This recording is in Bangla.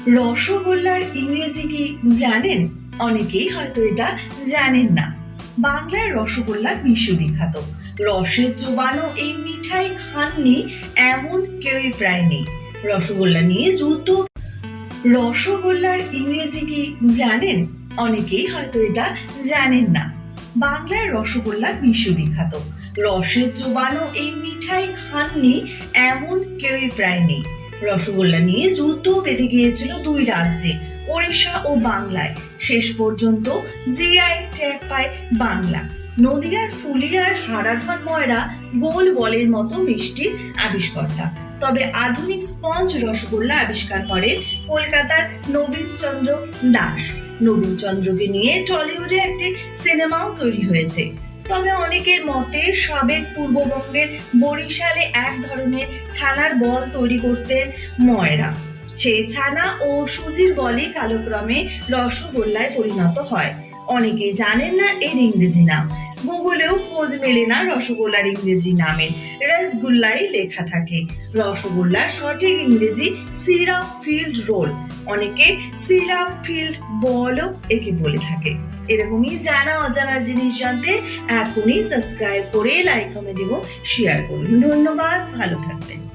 রসগোল্লার ইংরেজি কি জানেন? অনেকেই হয়তো এটা জানেন না। বাংলার রসগোল্লা বিশ্ববিখ্যাত। রসে চোবানো এই মিঠাই খাননি এমন কেউই প্রায় নেই। রসগোল্লা নিয়ে যুদ্ধ। রসগোল্লার ইংরেজি কি জানেন? অনেকেই হয়তো এটা জানেন না। বাংলার রসগোল্লা বিশ্ববিখ্যাত। রসে চোবানো এই মিঠাই খাননি এমন কেউই প্রায় নেই। রসগোল্লা নিয়ে যুদ্ধ বেঁধে গিয়েছিল দুই রাজ্যে, ওড়িশা ও বাংলায়। শেষ পর্যন্ত জিআই ট্যাগ পায় বাংলা। নদিয়ার ফুলিয়ার হারাধন ময়রা গোল বলের মতো মিষ্টির আবিষ্কর্তা। তবে আধুনিক স্পঞ্জ রসগোল্লা আবিষ্কার করে কলকাতার নবীনচন্দ্র দাস। নবীনচন্দ্রকে নিয়ে টলিউডে একটি সিনেমাও তৈরি হয়েছে। তবে অনেকের মতে সাবেক পূর্ববঙ্গের বরিশালে এক ধরনের ছানার বল তৈরি করতেন ময়রা। সেই ছানা ও সুজির বলই কালক্রমে রসগোল্লায় পরিণত হয়। অনেকেই জানেন না এর ইংরেজি নাম। গুগলেও খোঁজ মেলে না রসগোল্লার ইংরেজি নামের, রসগুল্লাই লেখা থাকে। রসগোল্লার সঠিক ইংরেজি সিরাপ ফিল্ড রোল, অনেকে সিরাপ ফিল্ড বলও একে বলে থাকে। এরকমই জানা অজানার জিনিস জানতে এখনই সাবস্ক্রাইব করে লাইক কমেন্ট এবং শেয়ার করুন। ধন্যবাদ, ভালো থাকবেন।